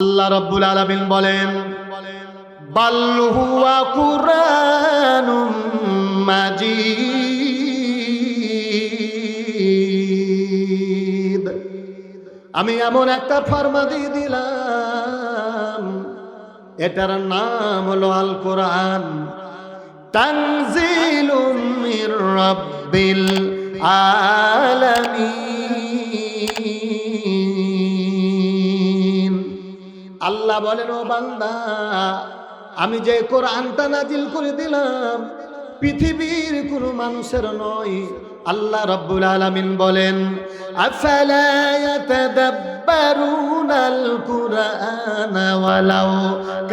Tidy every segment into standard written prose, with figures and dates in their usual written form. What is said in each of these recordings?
আল্লাহ রাব্বুল আলামিন বলেন, বাল হুয়া কুরআনুম মাজিদ। আমি এমন একটা ফরমা দিয়ে দিলাম, এটার নাম হলো আল কোরআন। তানজিলুম মির রাব্বিল আলামিন। আল্লাহ বলেন, ও বান্দা, আমি যে কোরআনটা নাজিল করে দিলাম পৃথিবীর কোনো মানুষের নয়। আল্লাহ রাব্বুল আলামিন বলেন, আফালা ইয়াতাদাব্বারুনাল কুরআনা ওয়ালাউ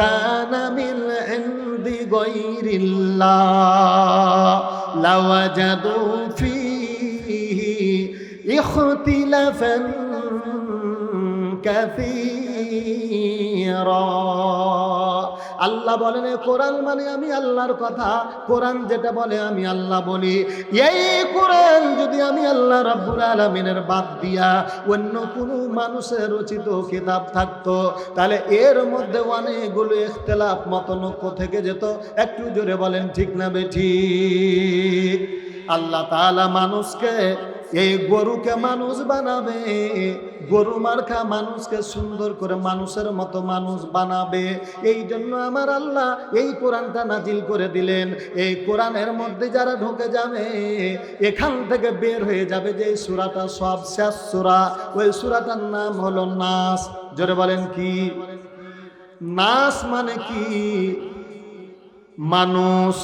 কানা মিন ইনদি গায়রিল্লাহ লাওয়াজাদু ফীহি ইখতিলাফান কাসীরা। আল্লাহ বলেন, কোরআন মানে আমি আল্লাহর কথা। কোরআন যেটা বলে আমি আল্লাহ বলি। এই কোরআন যদি আমি আল্লাহ রাব্বুল আলামিনের বাদ দিয়া অন্য কোনো মানুষের রচিত কিতাব থাকতো, তাহলে এর মধ্যে অনেকগুলো ইখতিলাফ মতনৈক্য থেকে যেত। একটু জোরে বলেন ঠিক না বেঠিক? আল্লাহ তাআলা মানুষকে, এই গরুকে মানুষ বানাবে, গরু মার্কা মানুষকে সুন্দর করে মানুষের মতো মানুষ বানাবে। এই জন্য আমার আল্লাহ এই কোরআনটা নাজিল করে দিলেন। এই কোরআনের মধ্যে যারা ঢুকে যাবে, এখান থেকে বের হয়ে যাবে যে সূরাটা সব শেষ সূরা, ওই সূরাটার নাম হলো নাস। জোরে বলেন কি? নাস মানে কি? মানুষ।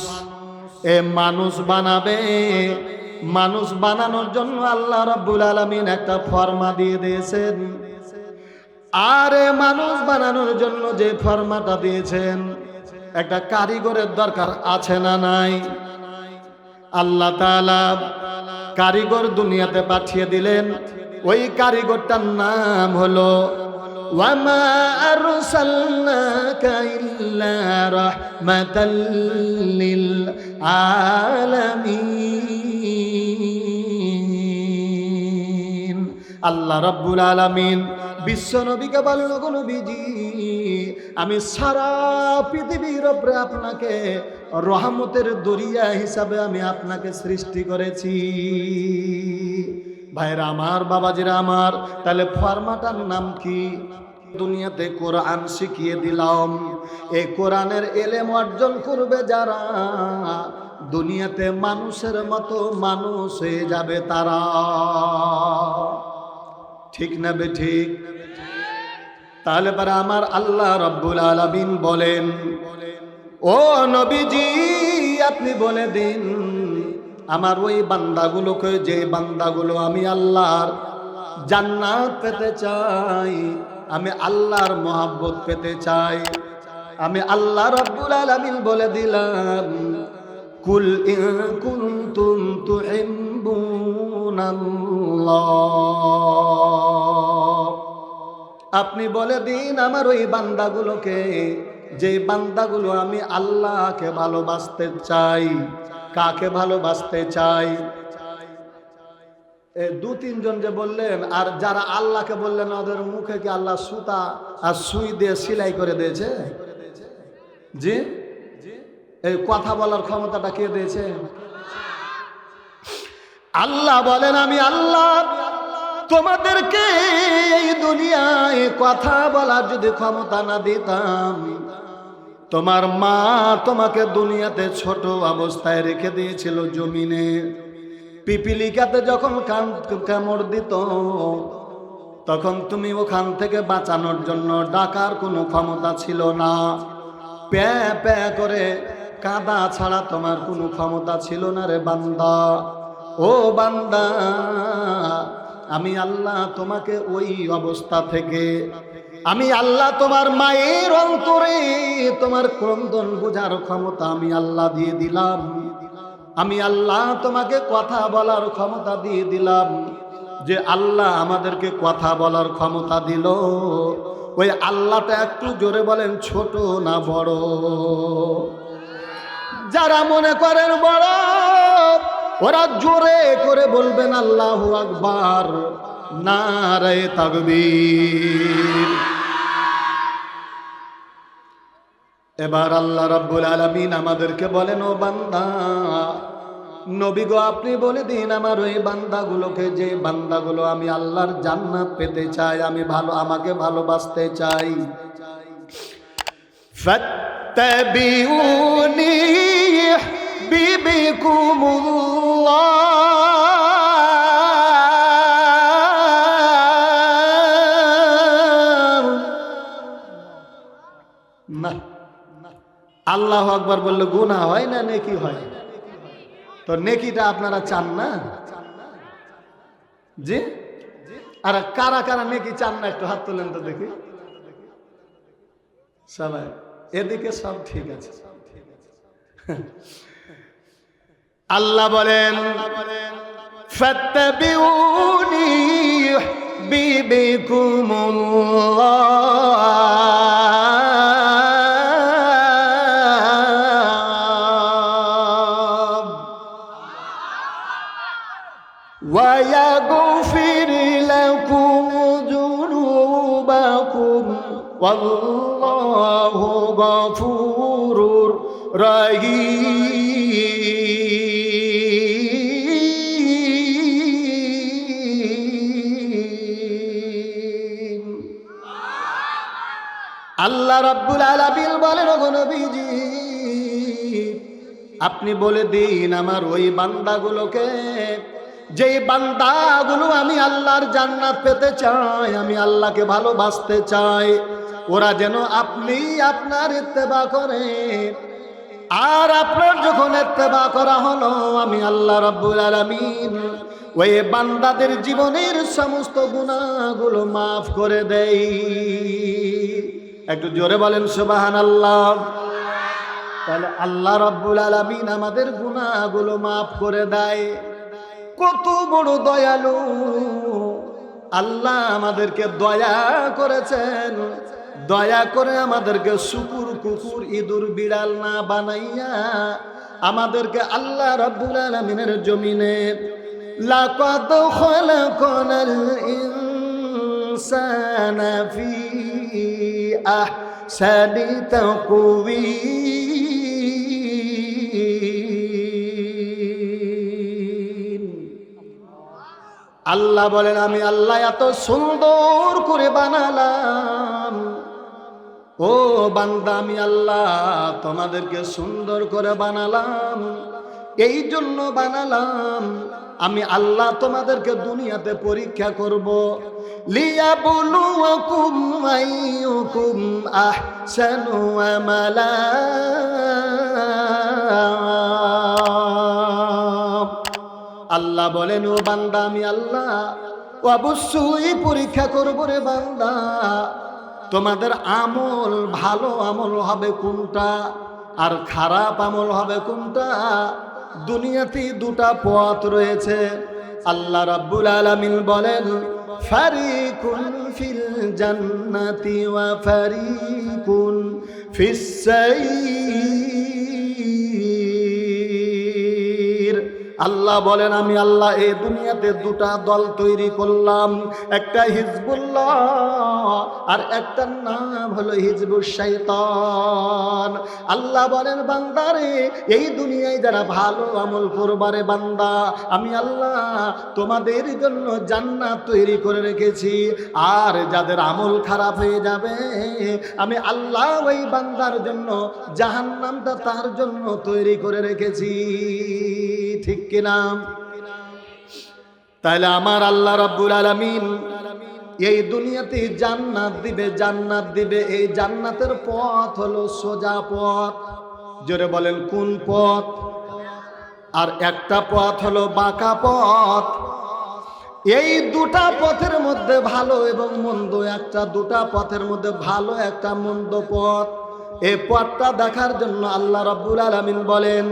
এ মানুষ বানাবে। মানুষ বানানোর জন্য আল্লাহ রাব্বুল আলামিন একটা ফরমা দিয়ে দিয়েছেন। আর মানুষ বানানোর জন্য যে ফরমাটা দিয়েছেন, একটা কারিগরের দরকার আছে না নাই? আল্লাহ তাআলা কারিগর দুনিয়াতে পাঠিয়ে দিলেন। ওই কারিগরটার নাম হলো ওয়ামা আরসালনাকা ইল্লা রাহমাতাল লিল আলামিন। আল্লাহ রাব্বুল আলামিন বিশ্ব নবীকে বলেন, গো নবীজি, আমি সারা পৃথিবীর উপরে আপনাকে রহমতের দরিয়া হিসাবে আমি আপনাকে সৃষ্টি করেছি। ভাইরা আমার, বাবাজিরা আমার, তাহলে ফরমাটার নাম কি? দুনিয়াতে কোরআন শিখিয়ে দিলাম। এই কোরআনের ইলম অর্জন করবে যারা, দুনিয়াতে মানুষের মতো মানুষ হয়ে যাবে তারা। ঠিক না বেঠিক? তাহলে পরে আমার আল্লাহ রাব্বুল আলামিন বলেন, ও নবীজি, আপনি বলে দিন আমার ওই বান্দাগুলোকে, যে বান্দাগুলো আমি আল্লাহর জান্নাত পেতে চাই, আমি আল্লাহর মহব্বত পেতে চাই, আমি আল্লাহ রাব্বুল আলামিন বলে দিলাম, কুল ইন কুনতুম তুহিব্বুনাল্লাহ। আপনি বলে দিন আমার ওই বান্দাগুলোকে, যে বান্দাগুলো আমি আল্লাহকে ভালোবাসতে চাই। কাকে ভালোবাসতে চাই? দু তিনজন যে বললেন, আর যারা আল্লাহকে বললেন ওদের মুখে কি আল্লাহ সুতা আর সুই দিয়ে সেলাই করে দিয়েছে? জি, এই কথা বলার ক্ষমতাটা কে দিয়েছে? আল্লাহ বলেন, আমি আল্লাহ তোমাদেরকে এই দুনিয়ায় কথা বলার যদি ক্ষমতা না দিতাম, তোমার মা তোমাকে দুনিয়াতে ছোট অবস্থায় রেখে দিয়েছিল জমিনে। পিপিলিকাতে যখন কামড় দিত, তখন তুমি ওখান থেকে বাঁচানোর জন্য ডাকার কোনো ক্ষমতা ছিল না। প্যা প্যা করে কাঁদা ছাড়া তোমার কোনো ক্ষমতা ছিল না রে বান্দা। ও বান্দা, আমি আল্লাহ তোমাকে ওই অবস্থা থেকে, আমি আল্লাহ তোমার মায়ের অন্তরে তোমার ক্রন্দন বোঝার ক্ষমতা আমি আল্লাহ দিয়ে দিলাম। আমি আল্লাহ তোমাকে কথা বলার ক্ষমতা দিয়ে দিলাম। যে আল্লাহ আমাদেরকে কথা বলার ক্ষমতা দিল, ওই আল্লাহটা একটু জোরে বলেন, ছোট না বড়? যারা মনে করেন বড়, ওরা জোরে করে বলবেন আল্লাহু আকবার, নারে তাকবীর। এবার আল্লাহ রাব্বুল আলামিন আমাদেরকে বলেন, ও বান্দা, নবী গো আপনি বলে দিন আমার ওই বান্দাগুলোকে, যে বান্দাগুলো আমি আল্লাহর জান্নাত পেতে চাই, আমি আমাকে ভালোবাসতে চাই, ফাত্তাবিউনি ইউহিব্বিকুমুল্লাহ। না, আল্লাহু আকবার বললে গুনাহ হয় না নেকি হয়? তো নেকিটা আপনারা চান না? জি, আর কারা কারা নেকি চান না একটু হাত তোলেন তো দেখি। সবাই এদিকে সব ঠিক আছে। আল্লাহ বলেন, ফাত্তাবিউনি ইউহিব্বিকুমুল্লাহ ওয়া ইয়াগফির লাকুম যুনুবাকুম ওয়াল্লাহু গফুরুর রহিম। আল্লাহ রাব্বুল আলামিন বলেন, ওগো নবীজি আপনি বলে দিন আমার ওই বান্দাগুলোকে, যেই বান্দাগুলো আমি আল্লাহর জান্নাত পেতে চাই, আমি আল্লাহকে ভালোবাসতে চাই, ওরা যেন আপনি আপনার ইত্তেবা করে। আর আপনার যখন ইত্তেবা করা হলো, আমি আল্লাহ রাব্বুল আলামিন ওই বান্দাদের জীবনের সমস্ত গুনাহগুলো মাফ করে দেই। একটু জোরে বলেন সুবহানাল্লাহ। তাহলে আল্লাহ রাব্বুল আলামিন আমাদের গুনাহগুলো মাফ করে দেয়। কত বড় দয়ালু আল্লাহ, আমাদেরকে দয়া করেছেন। দয়া করে আমাদেরকে শুকুর কুকুর ইঁদুর বিড়াল না বানাইয়া আমাদেরকে আল্লাহ রাব্বুল আলামিনের জমিনে লাকাদ খালাকানাল ইনসানা ফি আহসানি তাকওয়িম। আল্লাহ বলেন, আমি আল্লাহ এত সুন্দর করে বানালাম। ও বান্দা, আমি আল্লাহ তোমাদেরকে সুন্দর করে বানালাম। এই জন্য বানালাম, আমি আল্লাহ তোমাদেরকে দুনিয়াতে পরীক্ষা করব। লিয়াবলুয়াকুম আইয়ুকুম আহসানু আমালা। আল্লাহ বলেন, ও বান্দা আমি আল্লাহ অবশ্যই পরীক্ষা করব রে বান্দা, তোমাদের আমল ভালো আমল হবে কোনটা আর খারাপ আমল হবে কোনটা। দুনিয়াতে দুটা পথ রয়েছে। আল্লাহ রাব্বুল আলামিন বলেন, ফারিকুন ফিল জান্নাতি ওয়া ফারিকুন ফিস সাইয়্যির। আল্লাহ বলেন, আমি আল্লাহ এই দুনিয়াতে দুটা দল তৈরি করলাম, একটা হিজবুল্লাহ আর একটার নাম হলো হিজবুশ শাইতান। আল্লাহ বলেন, বান্দারে এই দুনিয়ায় যারা ভালো আমল করবারে বান্দা, আমি আল্লাহ তোমাদের জন্য জান্নাত তৈরি করে রেখেছি। আর যাদের আমল খারাপ হয়ে যাবে, আমি আল্লাহ ওই বান্দার জন্য জাহান্নামটা তার জন্য তৈরি করে রেখেছি। ঠিক কিনা? তাহলে আমার আল্লাহ রাব্বুল আলামিন এই দুনিয়াতে জান্নাত দিবে, জান্নাত দিবে। এই জান্নাতের পথ হলো সোজা পথ। জোরে বলেন কোন পথ? আর একটা পথ হলো বাঁকা পথ। এই দুটা পথের মধ্যে ভালো এবং মন্দ একটা, দুটা পথের মধ্যে ভালো একটা মন্দ পথ। এই পথটা দেখার জন্য আল্লাহ রাব্বুল আলামিন বলেন,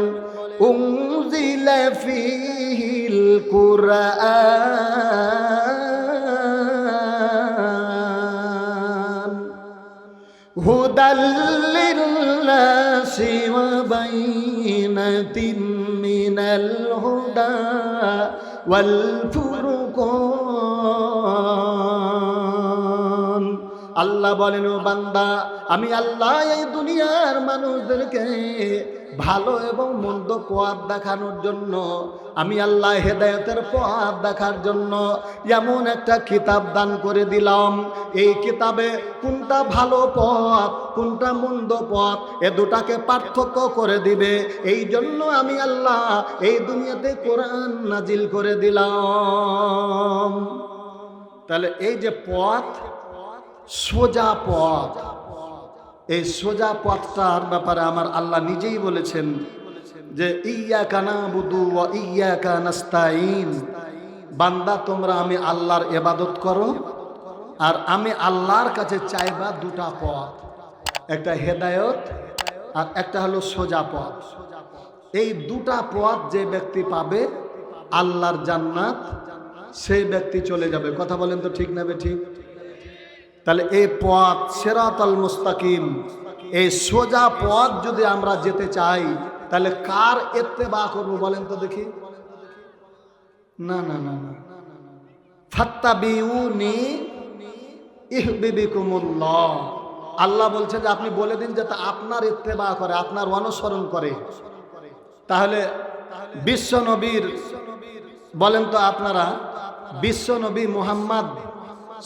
উনজিলা ফীহিল কুরআন হুদাল লিন্নাসি ওয়া বাইনাতিন মিনাল হুদা ওয়াল ফুরকান। আল্লাহ বলেন, ও বান্দা, আমি আল্লাহ এই দুনিয়ার মানুষদেরকে ভালো এবং মন্দ পথ দেখানোর জন্য, আমি আল্লাহ হেদায়েতের পথ দেখার জন্য এমন একটা কিতাব দান করে দিলাম। এই কিতাবে কোনটা ভালো পথ, কোনটা মন্দ পথ, এ দুটাকে পার্থক্য করে দিবে। এই জন্য আমি আল্লাহ এই দুনিয়াতে কোরআন নাজিল করে দিলাম। তাহলে এই যে পথ, সোজা পথ, এই সোজা পথটার ব্যাপারে আমার আল্লাহ নিজেই বলেছেন যে ইয়্যাকা না'বুদু ওয়া ইয়্যাকা নাস্তাঈন, বান্দা তোমরা আমি আল্লাহর ইবাদত করো আর আমি আল্লাহর কাছে চাইবা দুটা পথ, একটা হেদায়েত আর একটা হলো সোজা পথ। এই দুটা পথ যে ব্যক্তি পাবে আল্লাহর জান্নাত, সেই ব্যক্তি চলে যাবে। কথা বলেন তো ঠিক না ঠিক? তাহলে এই পথ সিরাতাল মুস্তাকিম, এই সোজা পথ যদি আমরা যেতে চাই তাহলে কার ইত্তেবা করব বলেন তো দেখি? না না না না, ফাত্তাবিউনি ইহবিবিকুমুল্লাহ। আল্লাহ বলছে যে আপনি বলে দিন যাতে আপনার ইত্তেবা করে, আপনার অনুসরণ করে। তাহলে বিশ্ব নবীর বলেন তো আপনারা, বিশ্ব নবী মুহাম্মদ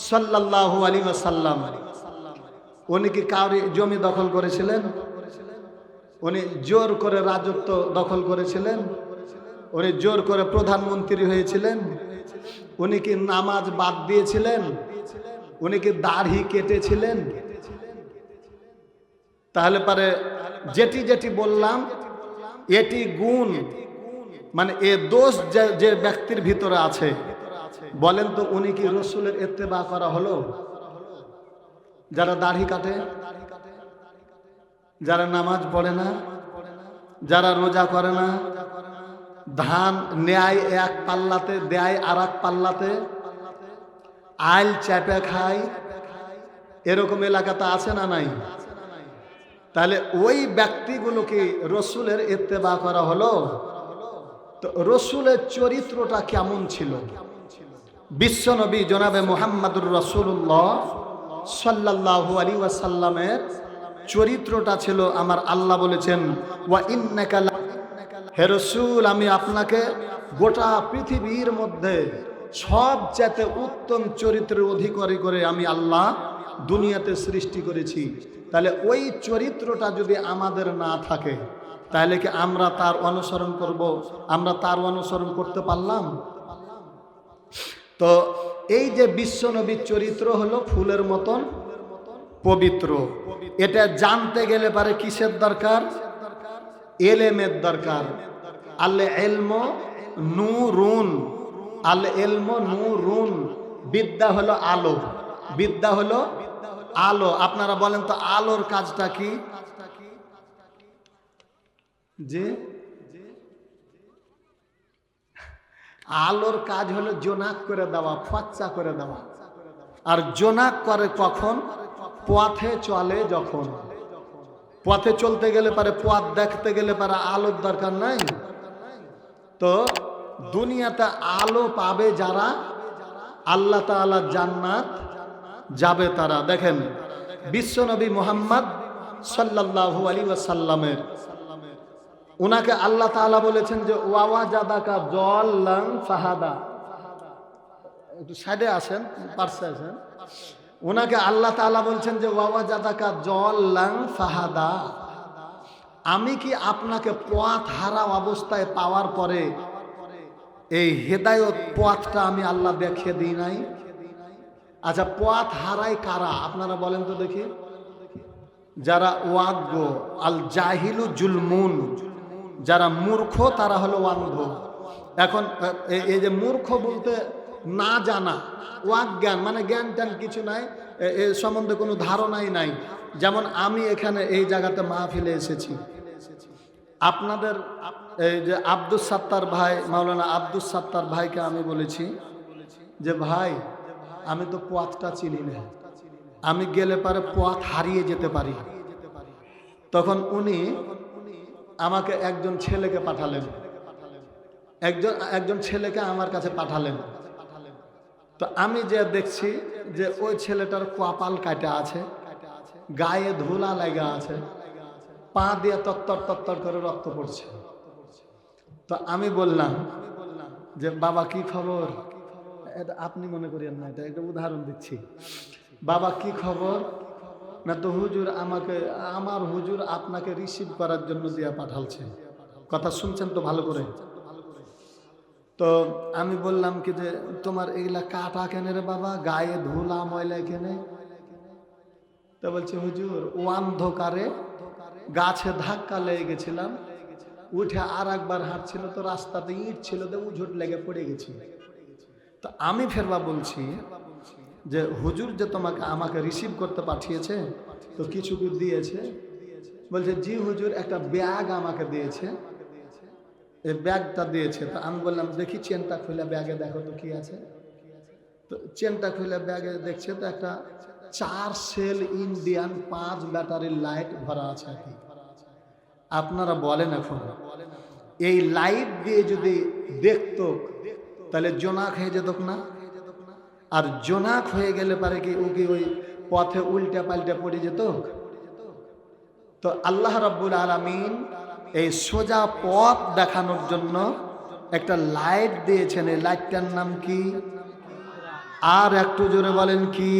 সাল্লাল্লাহু আলাইহি ওয়াসাল্লাম উনি কি কাউরি জমি দখল করেছিলেন? উনি জোর করে রাজত্ব দখল করেছিলেন? উনি জোর করে প্রধানমন্ত্রী হয়েছিলেন? উনি কি নামাজ বাদ দিয়েছিলেন? উনি কি দাড়ি কেটেছিলেন? তাহলে পারে যেটি যেটি বললাম এটি গুণ, মানে এ দোষ যে ব্যক্তির ভিতরে আছে, বলেন তো উনি কি রসুলের ইত্তেবা করা হলো? যারা দাড়ি কাটে, যারা নামাজ পড়ে না, যারা রোজা করে না, ধান নেয় এক পাল্লাতে দেয় আর এক পাল্লাতে, আইল চেপে খায়, এরকম এলাকাতে আছে না নাই? তাহলে ওই ব্যক্তিগুলো কি রসুলের ইত্তেবা করা হলো? তো রসুলের চরিত্রটা কেমন ছিল? বিশ্বনবী জনাবে মুহাম্মদুর রাসূলুল্লাহ সাল্লাল্লাহু আলাইহি ওয়াসাল্লামের চরিত্রটা ছিল, আমার আল্লাহ বলেছেন ওয়া ইন্নাকা, হে রাসূল আমি আপনাকে গোটা পৃথিবীর মধ্যে সবচেয়ে উত্তম চরিত্রের অধিকারী করে আমি আল্লাহ দুনিয়াতে সৃষ্টি করেছি। তাহলে ওই চরিত্রটা যদি আমাদের না থাকে তাহলে কি আমরা তার অনুসরণ করব? আমরা তার অনুসরণ করতে পারলাম? তো এই যে বিশ্বনবীর চরিত্র হলো ফুলের মতন পবিত্র, এটা জানতে গেলে পারে কিসের দরকার? এলেমের দরকার। আল ইলমু নূরুন, আল ইলমু নূরুন, বিদ্যা হলো আলো, বিদ্যা হলো আলো। আপনারা বলেন তো আলোর কাজটা কি? যে আলোর কাজ হলো জোনাক করে দেওয়া, ফচ্চা করে দেওয়া। আর জোনাক করে কখন? পথে চলে যখন। পথে চলতে গেলে পারে, পথ দেখতে গেলে পারে আলোর দরকার নাই। তো দুনিয়াতে আলো পাবে যারা আল্লাহ তাআলা জান্নাত যাবে তারা। দেখেন বিশ্বনবী মুহাম্মদ সাল্লাল্লাহু আলাইহি ওয়াসাল্লামের, উনাকে আল্লাহ তাআলা বলেছেন যে ওয়াওয়াজাদাকা যাল্লান ফাহাদা। একটু সাইডে আসেন, পাশে আসেন। উনাকে আল্লাহ তাআলা বলছেন যে ওয়াওয়াজাদাকা যাল্লান ফাহাদা, আমি কি আপনাকে পথ হারা অবস্থায় পাওয়ার পরে এই হেদায়েত পথটা আমি আল্লাহ দেখিয়ে দিই নাই? আচ্ছা, পথ হারায় কারা আপনারা বলেন তো দেখি? যারা ওয়াজ্ঞ, আল জাহিলু জুলমুন, যারা মূর্খ তারা হলো অন্ধ। এখন এই যে মূর্খ বলতে না জানা, অজ্ঞান মানে জ্ঞান ট্যান কিছু নাই, এ সম্বন্ধে কোনো ধারণাই নাই। যেমন আমি এখানে এই জায়গাতে মাহফিলে এসেছি, আপনাদের এই যে আব্দুস সাত্তার ভাই, মাওলানা আব্দুস সাত্তার ভাইকে আমি বলেছি যে ভাই আমি তো পথটা চিনি না, আমি গেলে পারে পথ হারিয়ে যেতে পারি। তখন উনি আমাকে একজন ছেলেকে পাঠালেন, একজন ছেলেকে আমার কাছে পাঠালেন। তো আমি যে দেখছি যে ওই ছেলেটার কপাল কাটা আছে, গায়ে ধুলা লাগা আছে, পা দিয়ে তত্তর তত্তর করে রক্ত পড়ছে। তো আমি বললাম যে বাবা কি খবর? এটা আপনি মনে করিয়েন না, এটা একটা উদাহরণ দিচ্ছি। বাবা কি খবর? না তো হুজুর আমাকে, আমার হুজুর আপনাকে রিসিভ করার জন্য দিয়া পাঠালছে। কথা শুনছেন তো ভালো করে? তো আমি বললাম কি যে তোমার এগুলা কাটা কেন রে বাবা, গায়ে ধুলা ময়লা কেনে? তো বলছে হুজুর ও অন্ধকারে গাছে ধাক্কা লেগে গেছিলাম, উঠে আর একবার হাঁটছিল তো রাস্তাতে ইট ছিল তো উঝুট লেগে পড়ে গেছি। তো আমি ফেরবা বলছি যে হুজুর যে তোমাকে আমাকে রিসিভ করতে পাঠিয়েছে তো কিছু কি দিয়েছে? বলছে জি হুজুর, একটা ব্যাগ আমাকে দিয়েছে, এই ব্যাগটা দিয়েছে। তো আমি বললাম দেখি চেনটা খুলে ব্যাগে দেখো তো কি আছে। তো চেনটা খুলে ব্যাগে দেখছে তো একটা 4 সেল ইন্ডিয়ান 5 ব্যাটারির লাইট ভরা আছে আর কি। আপনারা বলেন এখন এই লাইট দিয়ে যদি দেখতো তাহলে জোনাক হয়ে যেত না? আর জোনাক হয়ে গেলে পারে কি ও কি ওই পথে উল্টা পাল্টা পড়ে যেত? তো আল্লাহ রাব্বুল আলামিন এই সোজা পথ দেখানোর জন্য একটা লাইট দিয়েছেন। এই লাইটটার নাম কি? আর একটু জোরে বলেন কি?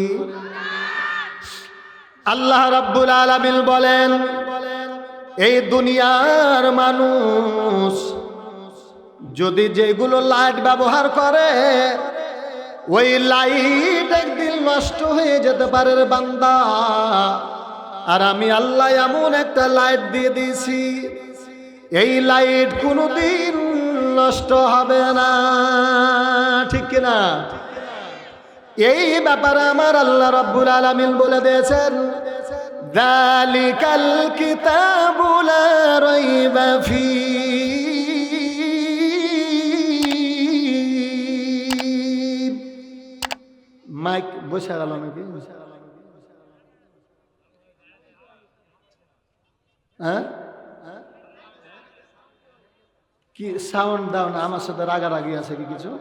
আল্লাহ রাব্বুল আলামিন বলেন এই দুনিয়ার মানুষ যদি যেগুলো লাইট ব্যবহার করে ওই লাইট একদিন নষ্ট হয়ে যেতে পারে রে বান্দা। আর আমি আল্লাহ এমন একটা লাইট দিয়ে দিয়েছি, এই লাইট কোনোদিন নষ্ট হবে না। ঠিক কিনা? এই ব্যাপারে আমার আল্লাহ রাব্বুল আলামিন বলে দিয়েছেন যালিকাল কিতাবু লা রাইবা ফীহি। মাইক বসে গেল নাকি? হ্যাঁ কি সাউন্ড দাও না, আমার সাথে রাগারাগি আছে কি কিছু?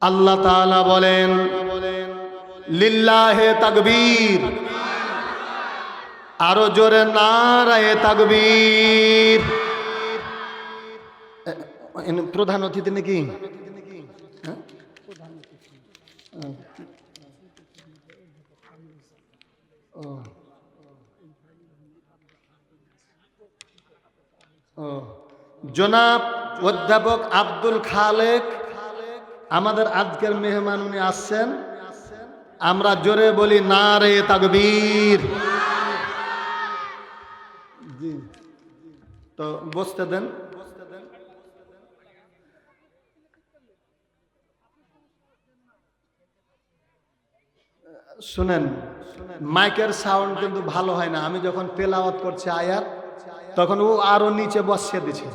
আল্লাহ তাআলা বলেন লিল্লাহে তাকবীর, আরো জোরে নারায়ে তাকবীর। প্রধান অতিথি নাকি? জনাব অধ্যাপক আব্দুল খালেক আমাদের আজকের মেহমান, উনি আসছেন। আমরা জোরে বলি নারে তাকবীর। জি, তো বসতে দেন। শুনেন, মাইকের সাউন্ড কিন্তু ভালো হয় না। আমি যখন তেলাওয়াত করছি আয়াত তখন ও আরো নিচে বসিয়ে দিচ্ছে,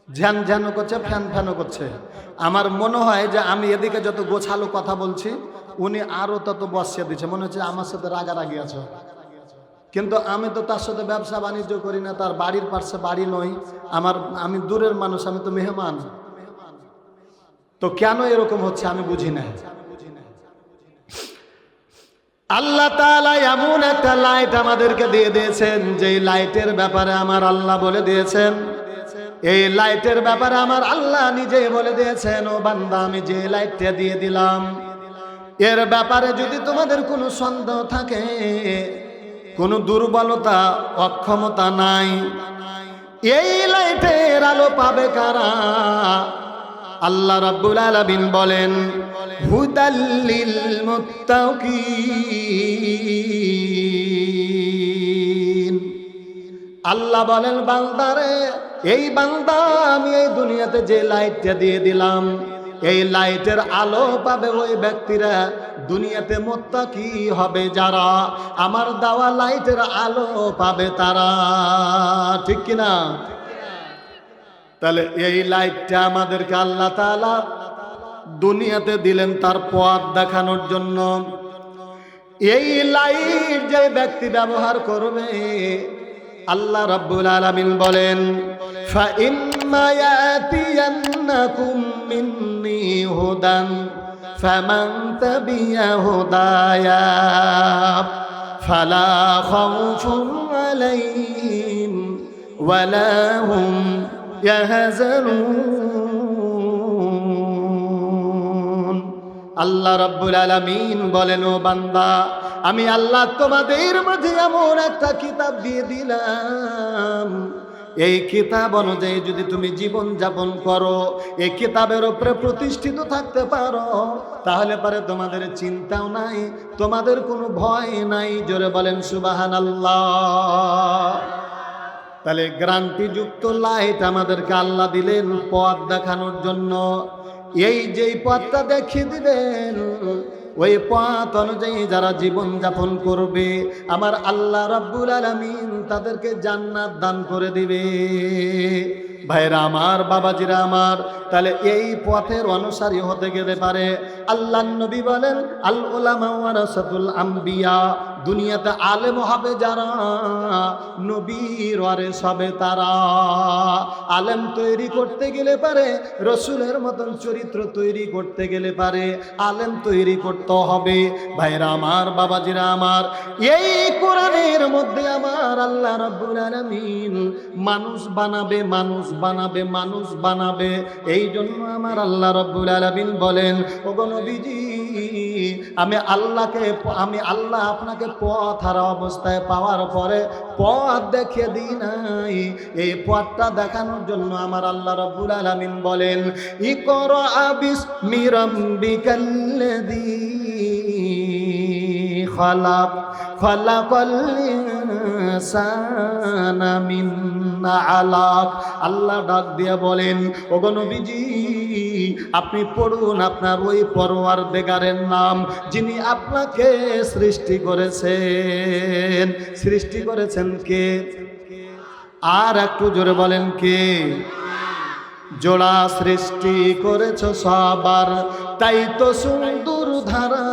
ঝ্যান ঝ্যানও করছে, ফ্যান ফ্যানও করছে। আমার মনে হয় যে আমি এদিকে যত গোছালো কথা বলছি উনি আরো তত বসিয়ে দিচ্ছে, মনে হচ্ছে আমার সাথে রাগারাগি আছে। কিন্তু আমি তো তার সাথে ব্যবসা বাণিজ্য করি না, তার বাড়ির পাশে বাড়ি নই, আমি দূরের মানুষ, আমি তো মেহমান। তো কেন এরকম হচ্ছে আমি বুঝি না। আল্লাহ তাআলা এমন একটা লাইট আমাদেরকে দিয়ে দিয়েছেন যে লাইটের ব্যাপারে আমার আল্লাহ বলে দিয়েছেন, এই লাইটের ব্যাপারে আমার আল্লাহ নিজেই বলে দিয়েছেন ও বান্দা আমি যে লাইটটা দিয়ে দিলাম এর ব্যাপারে যদি তোমাদের কোনো সন্দেহ থাকে, কোনো দুর্বলতা অক্ষমতা নাই, এই লাইটের আলো পাবে কারা? আল্লাহ রাব্বুল আলামিন বলেন হুদাল্লিল মুত্তাকিন। আল্লাহ বলেন বান্দারে, এই বান্দা আমি এই দুনিয়াতে যে লাইটটা দিয়ে দিলাম এই লাইটের আলো পাবে ওই ব্যক্তিরা দুনিয়াতে মুত্তাকি হবে যারা, আমার দেওয়া লাইটের আলো পাবে তারা। ঠিক কিনা? তাহলে এই লাইটটা আমাদেরকে আল্লাহ তাআলা দুনিয়াতে দিলেন তার পথ দেখানোর জন্য। এই লাইট যে ব্যক্তি ব্যবহার করবে, আল্লাহ রাব্বুল আলামিন বলেন, ফাইম্মা ইয়াতিয়ান্নাকুম মিন্নি হুদান ফামান তাবিয়া হুদায়া ফালা খাউফুন আলাইহিম ওয়ালা হুম ইয়াহজানুন। আল্লাহ রাব্বুল আলামিন বলেন, ও বান্দা, আমি আল্লাহ তোমাদের মাঝে এমন একটা কিতাব দিয়ে দিলাম, এই কিতাব অনুযায়ী যদি তুমি জীবন যাপন করো, এই কিতাবের উপরে প্রতিষ্ঠিত থাকতে পারো, তাহলে পরে তোমাদের চিন্তাও নাই, তোমাদের কোনো ভয় নাই। জোরে বলেন সুবহানাল্লাহ। তাহলে গ্যারান্টিযুক্ত লাইট আমাদেরকে আল্লাহ দিলেন পথ দেখানোর জন্য। এই যেই পথটা দেখিয়ে দিবেন, ওই পথ অনুযায়ী যারা জীবন যাপন করবে, আমার আল্লাহ রাব্বুল আলামিন তাদেরকে জান্নাত দান করে দিবে। ভাইরা আমার, বাবাজিরা আমার, তাহলে এই পথের অনুসারী হতে গেলে পারে আল্লাহর নবী বলেন, আল উলামা ওয়ারাসাতুল আম্বিয়া, দুনিয়াতে আলেম হবে যারা, নবীর ওয়ারিস হবে তারা। আলেম তৈরি করতে গেলে পারে, রসুলের মতন চরিত্র তৈরি করতে গেলে পারে আলেম তৈরি করতে হবে। ভাইরা আমার, বাবাজিরা আমার, এই কোরআনের মধ্যে আমার আল্লাহ রাব্বুল আলামিন মানুষ বানাবে, মানুষ বানাবে, মানুষ বানাবে। এই জন্য আমার আল্লাহ রাব্বুল আলামিন বলেন, ওগো নবীজি, আমি আল্লাহ আপনাকে পথ হারা অবস্থায় পাওয়ার পরে পথ দেখিয়ে দিই নাই। এই পথটা দেখানোর জন্য আমার আল্লাহ রাব্বুল আলামিন বলেন, ইকরা বিসমি রাব্বিকাল্লাযী খালাক খালাকাল ইনসানা মিন আলাক। আল্লাহ ডাক দিয়া বলেন, ওগো নবীজি, আপনি পড়ুন আপনার ওই পরওয়ারদিগারের নাম, যিনি আপনাকে সৃষ্টি করেছেন। সৃষ্টি করেছেন কে? আর একটু জোরে বলেন, কে? জোড়া সৃষ্টি করেছ সবার, তাই তো সুন্দর ধারা,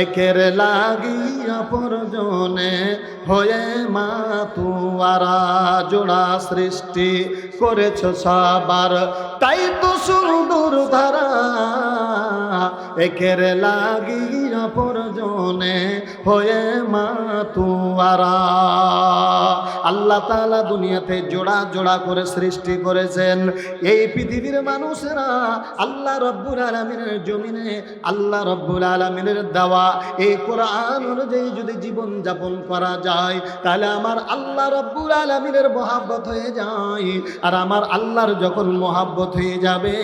একের লাগিয়া পরজনে হয়ে মাতুয়ারা। জোড়া সৃষ্টি করেছ সবার, তাই তো সুন্দর ধারা, একের লাগিয়া পরজনে হয়ে মাতুয়ারা। আল্লাহ তাআলা দুনিয়াতে জোড়া জোড়া করে সৃষ্টি করেছেন। এই পৃথিবীর মানুষেরা আল্লাহ রাব্বুল আলামিনের জমিনে আল্লাহ রাব্বুল আলামিনের দেওয়া এই কোরআন অনুযায়ী যদি জীবন যাপন করা যায়, তাহলে আমার আল্লাহ রাব্বুল আলামিনের মহব্বত হয়ে যায়। আর আমার আল্লাহর যখন মহব্বত হয়ে যাবে,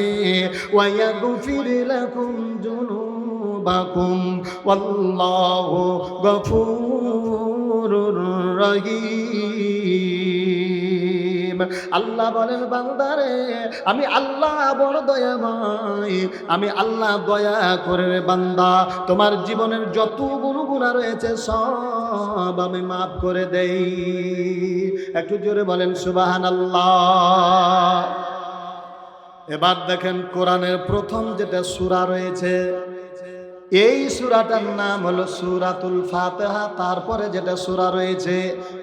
ওয়ায়াগফির লাকুম যুনুবাকুম ওয়াল্লাহু গফুরুর রহিম। আল্লাহ বলেন, বান্দারে, আমি আল্লাহ বড় দয়াময়, আমি আল্লাহ দয়া করে রে বান্দা, তোমার জীবনের যত গুনাহ রয়েছে সব আমি মাফ করে দেই। একটু জোরে বলেন সুবহানাল্লাহ। এবার দেখেন, কোরআনের প্রথম যেটা সূরা রয়েছে, এই সূরাটার নাম হলো সূরাতুল ফাতিহা। তারপরে যেটা সূরা রয়েছে,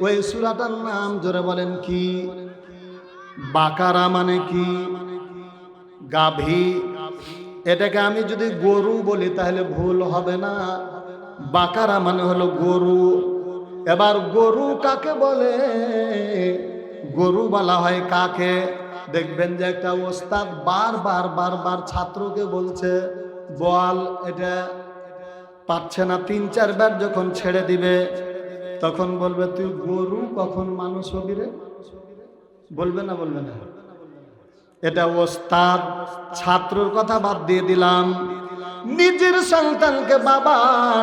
ওই সূরাটার নাম জোরে বলেন কি? বাকারা। মানে কি? গাভী। এটাকে আমি যদি গরু বলি তাহলে ভুল হবে না। বাকারা মানে হলো গরু। এবার গরু কাকে বলে? গরু বলা হয় কাকে? দেখবেন যে একটা ওস্তাদ বারবার ছাত্রকে বলছে, বল, এটা পাচ্ছে না। ৩-৪ বার যখন ছেড়ে দিবে, তখন বলবে, তুই গরু কখন মানুষ হবি রে? বলবে না? বলবে না? এটা ওস্তাদ। ছাত্রর কথা বাদ দিয়ে দিলাম, নিজের সন্তানকে বাবা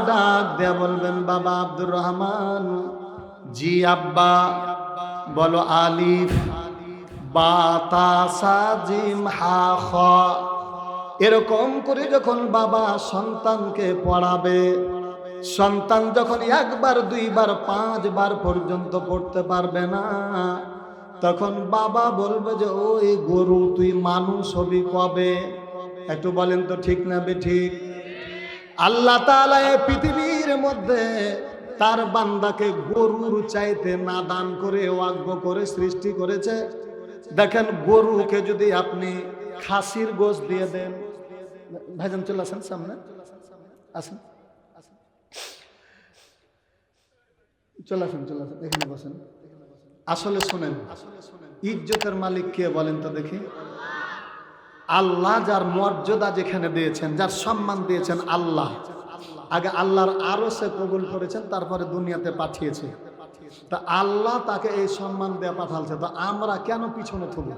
ডাক দেয়া বলবেন, বাবা আব্দুর রহমান। জি আব্বা। বলো আলিফ বা তা সা জিম হা খ। এরকম করে যখন বাবা সন্তানকে পড়াবে, সন্তান যখন 1 বার 2 বার 5 বার পর্যন্ত পড়তে পারবে না, তখন বাবা বলবে যে, ওই গরু, তুই মানুষ হবি কবে? একটু বলেন তো, ঠিক না বেঠিক? আল্লাহ তাআলা এই পৃথিবীর মধ্যে তার বান্দাকে গরুর চাইতে নাদান করে অজ্ঞ করে সৃষ্টি করেছে। দেখেন গরুকে যদি আপনি খাসির গোশত দিয়ে দেন, ভাইজান চলে আসেন সামনে, আসেন চলে আসেন এখানে বসেন। আসলে শোনেন, ইজ্জতের মালিক কে বলেন তো দেখি? আল্লাহ। যার মর্যাদা যেখানে দিয়েছেন, যার সম্মান দিয়েছেন আল্লাহ। আগে আল্লাহর আরশে কবুল করেছেন, তারপরে দুনিয়াতে পাঠিয়েছে। তা আল্লাহ তাকে এই সম্মান দেয়া পাঠালছে, তো আমরা কেন পিছনে থাকবো?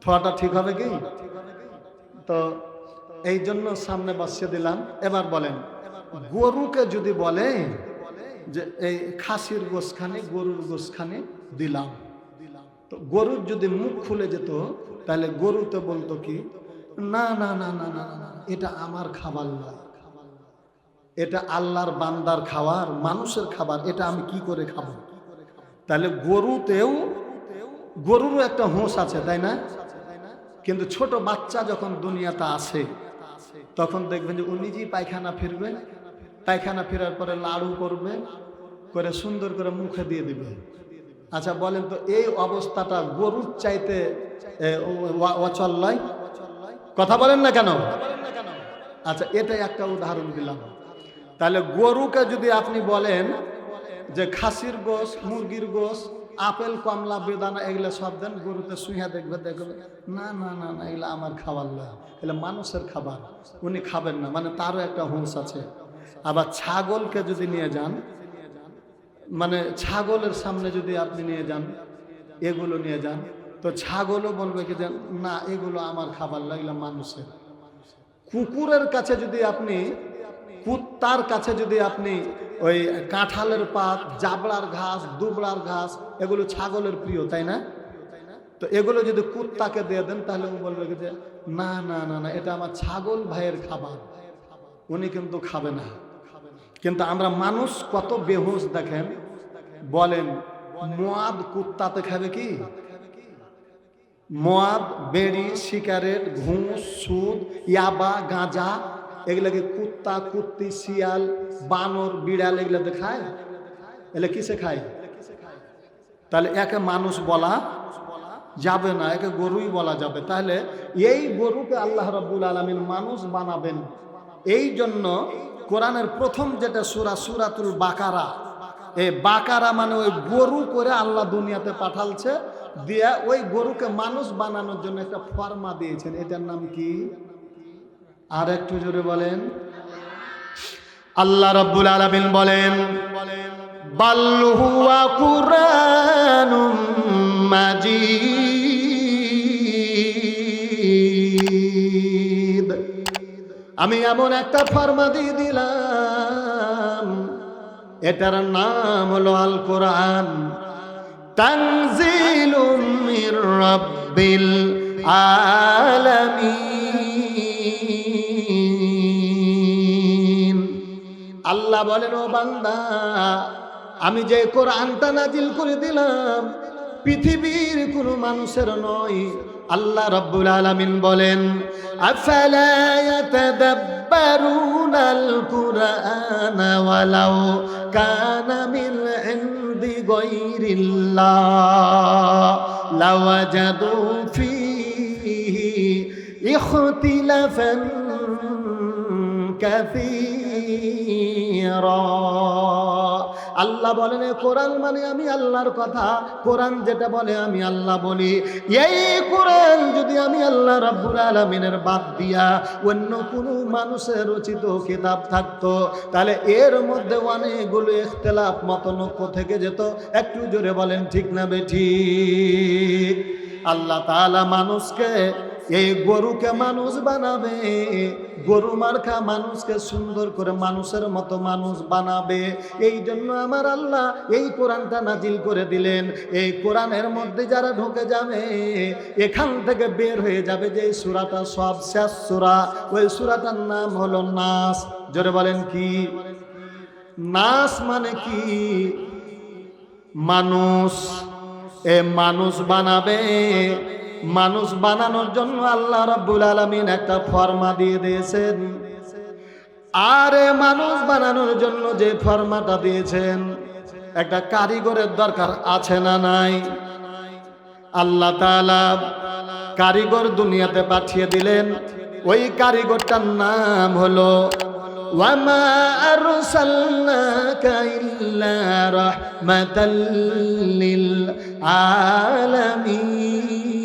থাকাটা ঠিক হবে কি? তো এই জন্য সামনে বসিয়ে দিলাম। এবার বলেন, গরুকে যদি বলে যে এই খাসির গোশখানে, গরুর গোশখানে দিলাম, তো গরুর যদি মুখ খুলে যেত, তাহলে গরু তো বলতো কি, না না না না না না, এটা আমার খাবার নয়, এটা আল্লাহর বান্দার খাবার, মানুষের খাবার, এটা আমি কি করে খাবো? তাহলে গরুরও একটা হোঁশ আছে, তাই না? কিন্তু ছোট বাচ্চা যখন দুনিয়াতে আসে, তখন দেখবেন যে ও নিজেই পায়খানা ফিরবে, পায়খানা ফেরার পরে লাড়ু করবে, করে সুন্দর করে মুখে দিয়ে দিবে। আচ্ছা বলেন তো, এই অবস্থাটা গরুর চাইতে অচল নয়? কথা বলেন না কেন? আচ্ছা, এটাই একটা উদাহরণ দিলাম। তাহলে গরুকে যদি আপনি বলেন যে খাসির গোশ, মুরগির গোশ, আপেল, কমলা, বেদানা এগুলো সব দেন, গরুতে শুইয়া দেখবে না না না না, এগুলো আমার খাবার নয়, এগুলো মানুষের খাবার, উনি খাবেন না, মানে তারও একটা হুঁশ আছে। আবার ছাগলকে যদি নিয়ে যান, মানে ছাগলের সামনে যদি আপনি নিয়ে যান, এগুলো নিয়ে যান, তো ছাগলও বলবে কি যে না, এগুলো আমার খাবার নয়, এগুলো মানুষের। কুকুরের কাছে যদি আপনি, কুত্তার কাছে যদি আপনি ওই কাঁঠালের পাত, জাবড়ার ঘাস, দুবড়ার ঘাস, এগুলো ছাগলের প্রিয়, তাই না? তো এগুলো যদি কুত্তাকে দিয়ে দেন, তাহলে ও বলবে যে না না না না, এটা আমার ছাগল ভাইয়ের খাবার, উনি কিন্তু খাবে না। কিন্তু আমরা মানুষ কত বেহুশ দেখেন। বলেন, মদ কুত্তাতে খাবে কি? মদ, বেড়ি, সিগারেট, ঘুষ, সুদ, ইয়াবা, গাঁজা, এগুলাকে কুত্তা, কুত্তি, শিয়াল, বানর, বিড়াল এগুলাতে খায়? এগুলো কিসে খায়? তাহলে একে মানুষ বলা যাবে না, একে গরুই বলা যাবে। তাহলে এই গরুকে আল্লাহ রাব্বুল আলামিন মানুষ বানাবেন। এই জন্য কোরআনের প্রথম যেটা সূরা, সূরাতুল বাকারা, এই বাকারা মানে ওই গরু করে আল্লাহ দুনিয়াতে পাঠালছে, দিয়া ওই গরুকে মানুষ বানানোর জন্য একটা ফরমা দিয়েছেন। এটার নাম কি? আর একটু জোরে বলেন। আল্লাহ রাব্বুল আলামিন বলেন, বাল হুয়া কুরআনুম মাজিদ। আমি এমন একটা ফরমা দিয়ে দিলাম, এটার নাম হলো আল কোরআন। তানজিলুম মির রাব্বিল আলামিন। আল্লাহ বলেন, ও বান্দা, আমি যে কোরআনটা নাজিল করে দিলাম, পৃথিবীর কোনো মানুষের নয়। আল্লাহ রাব্বুল আলামিন বলেন, আফালা ইয়াতাদাব্বারুনাল কুরআনা ওয়ালাউ কানা মিন ইনদি গায়রিল্লাহ লাওয়াজাদু ফীহি ইখতিলাফান কাসীরা। আল্লাহ বলেন, কোরআন মানে আমি আল্লাহর কথা, কোরআন যেটা বলে আমি আল্লাহ বলি। এই কোরআন যদি আমি আল্লাহ রাব্বুল আলামিনের বাদ দিয়া অন্য কোনো মানুষের রচিত কিতাব থাকতো, তাহলে এর মধ্যে অনেকগুলো ইখতিলাফ, মতনৈক্য থেকে যেত। একটু জোরে বলেন ঠিক না বেঠিক? আল্লাহ তাআলা মানুষকে, এই গরুকে মানুষ বানাবে, গরু মার্কা মানুষকে সুন্দর করে মানুষের মতো মানুষ বানাবে। এই জন্য আমার আল্লাহ এই কোরআনটা নাজিল করে দিলেন। এই কোরআনের মধ্যে যারা ঢুকে যাবে, এখান থেকে বের হয়ে যাবে যে এই সূরাটা সব শেষ সূরা, ওই সূরাটার নাম হলো নাস। জোরে বলেন কি? নাস মানে কি? মানুষ। এ মানুষ বানাবে। মানুষ বানানোর জন্য আল্লাহ রাব্বুল আলামিন একটা ফরমা দিয়ে দিয়েছেন। আরে মানুষ বানানোর জন্য যে ফরমাটা দিয়েছেন, একটা কারিগরের দরকার আছে না নাই? আল্লাহ তাআলা কারিগর দুনিয়াতে পাঠিয়ে দিলেন। ওই কারিগরটার নাম হলো ওয়ামা আরসালনাকা ইল্লা রাহমাতাল লিল আলামিন।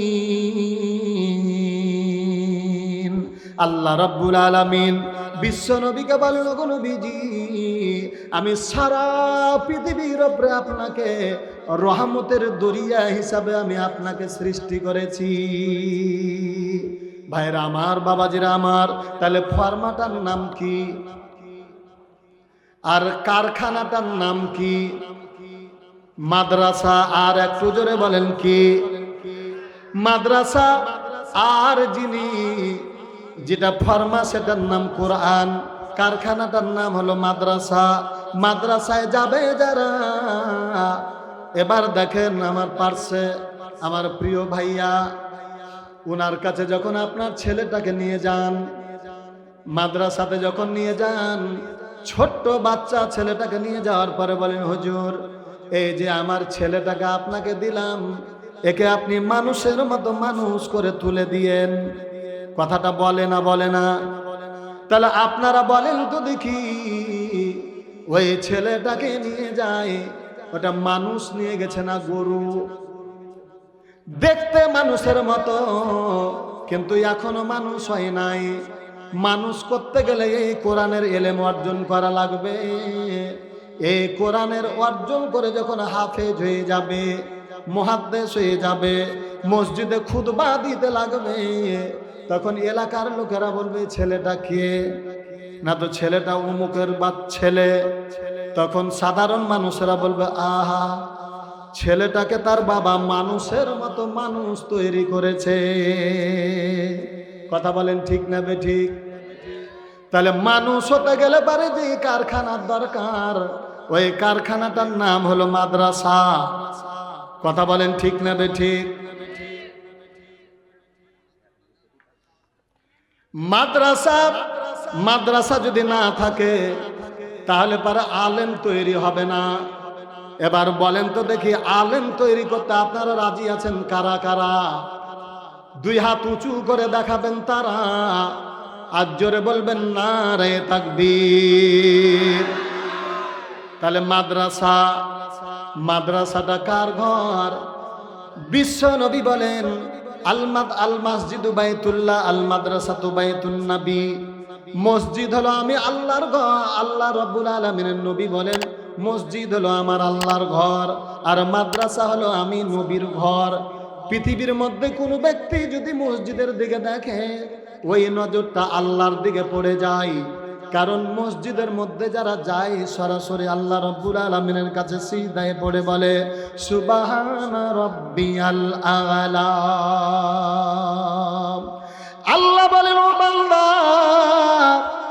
আল্লাহ রাব্বুল আলামিন বিশ্ব নবীকে বলেন, ওগো নবীজি, আমি সারা পৃথিবীর উপরে আপনাকে রহমতের দরিয়া হিসাবে আমি আপনাকে সৃষ্টি করেছি। ভাইরা আমার, বাবাজিরা আমার, তাহলে ফরমাটার নাম কি আর কারখানাটার নাম কি? মাদ্রাসা। আর একটু জোরে বলেন কি? মাদ্রাসা। আর যেটা ফরমা সেটার নাম কোরআন, কারখানাটার নাম হলো মাদ্রাসা। মাদ্রাসায় যাবে যারা, এবার দেখেন আমার পার্শ্বে আমার প্রিয় ভাইয়া, ওনার কাছে যখন আপনার ছেলেটাকে নিয়ে যান, মাদ্রাসাতে যখন নিয়ে যান, ছোট্ট বাচ্চা ছেলেটাকে নিয়ে যাওয়ার পরে বলেন, হুজুর, এই যে আমার ছেলেটাকে আপনাকে দিলাম, একে আপনি মানুষের মতো মানুষ করে তুলে দিয়েন। কথাটা বলে না? বলে না? তাহলে আপনারা বলেন তো দেখি, ওই ছেলেটাকে নিয়ে যায়, ওটা মানুষ নিয়ে গেছে না গরু? দেখতে মানুষের মতো, কিন্তু এখনো মানুষ হয় নাই। মানুষ করতে গেলে এই কোরআনের ইলম অর্জন করা লাগবে। এই কোরআনের অর্জন করে যখন হাফেজ হয়ে যাবে, মুহাদ্দিস হয়ে যাবে, মসজিদে খুতবা দিতে লাগবে, তখন এলাকার লোকেরা বলবে ছেলেটা কে? না তো ছেলেটা অমুকের ছেলে। তখন সাধারণ মানুষেরা বলবে, আহা, ছেলেটাকে তার বাবা মানুষের মতো মানুষ তৈরি করেছে। কথা বলেন ঠিক না বেঠিক? তাহলে মানুষ হতে গেলে পারে যে কারখানার দরকার, ওই কারখানাটার নাম হলো মাদ্রাসা। কথা বলেন ঠিক না বেঠিক? মাদ্রাসা যদি না থাকে তাহলে পারে আলেম তৈরি হবে না। এবার বলেন তো দেখি, আলেম তৈরি করতে আপনারা রাজি আছেন কারা কারা? দুই হাত উঁচু করে দেখাবেন তারা, আর জোরে বলবেন নারে তাকবীর। তাহলে মাদ্রাসাটা কার ঘর? বিশ্ব নবী বলেন, আল মসজিদু বাইতুল্লাহ, আল মাদ্রাসাতু বাইতুন নবী। মসজিদ হলো আমি আল্লাহর ঘর। আল্লাহ রাব্বুল আলামিনের নবী বলেন, মসজিদ হলো আমার আল্লাহর ঘর, আর মাদ্রাসা হলো আমি নবীর ঘর। পৃথিবীর মধ্যে কোনো ব্যক্তি যদি মসজিদের দিকে দেখে, ওই নজরটা আল্লাহর দিকে পড়ে যায়। কারণ মসজিদের মধ্যে যারা যায়, সরাসরি আল্লাহ রাব্বুল আলামিনের কাছে সিজদায় পড়ে বলে, সুবহানা রাব্বিয়াল আ'লা। আল্লাহ বলেন, ও বান্দা,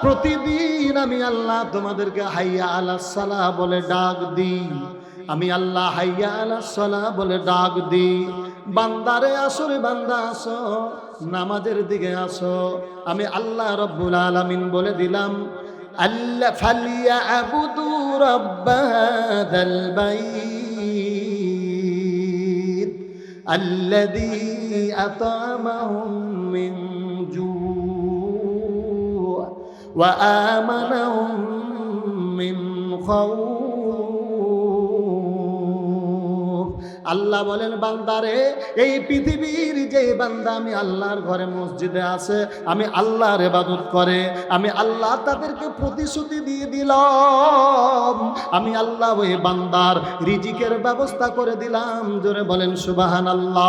প্রতিদিন আমি আল্লাহ তোমাদেরকে হাইয়া আলাস সালাহ বলে ডাক দিই। আমি আল্লাহ হাইয়া আলাস সালাহ বলে ডাক দিই। বান্দারে আসো রে বান্দা, আসো নামাজের দিকে আসো। আমি আল্লাহ রাব্বুল আলামিন বলে দিলাম, আল্লাহ ফালিয়াবুদু রাব্বাদাল বাইত আল্লাযী আতা'আমাহুম মিন জু' ওয়া আমানাহুম মিন খাউফ। আল্লাহ বলেন, বান্দারে, এই পৃথিবীর যে বান্দা আমি আল্লাহর ঘরে মসজিদে আছে, আমি আল্লাহর ইবাদত করে, আমি আল্লাহ তাদেরকে প্রতিশ্রুতি দিয়ে দিলাম, আমি আল্লাহ ওই বান্দার রিজিকের ব্যবস্থা করে দিলাম। জোরে বলেন সুবহানাল্লাহ।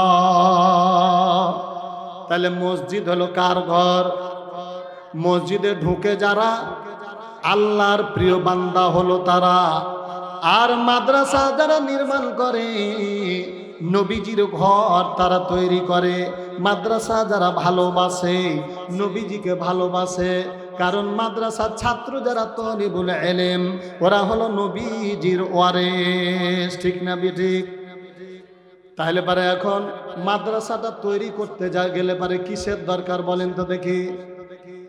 তাহলে মসজিদ হলো কার ঘর? মসজিদে ঢুকে যারা আল্লাহর প্রিয় বান্দা হলো তারা। আর মাদ্রাসা যারা নির্মাণ করে, নবীজির ঘর তারা তৈরি করে। মাদ্রাসা যারা ভালোবাসে, নবীজিকে ভালোবাসে। কারণ মাদ্রাসার ছাত্র যারা তলিবুল ইলম, ওরা হলো নবীজির ওয়ারিস। ঠিক না ঠিক? তাহলে পারে এখন মাদ্রাসাটা তৈরি করতে গেলে পারে কিসের দরকার বলেন তো দেখি?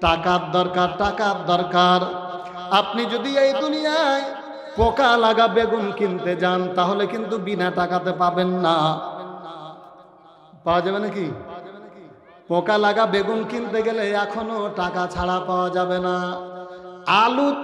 টাকার দরকার। আপনি যদি এই দুনিয়ায় পোকা লাগা বেগুন কিনতে যান তাহলে কিন্তু বিনা টাকাতে পাবেন না। পাওয়া যাবে নাকি? পোকা লাগা বেগুন কিনতে গেলে এখনো টাকা ছাড়া পাওয়া যাবে না। আলু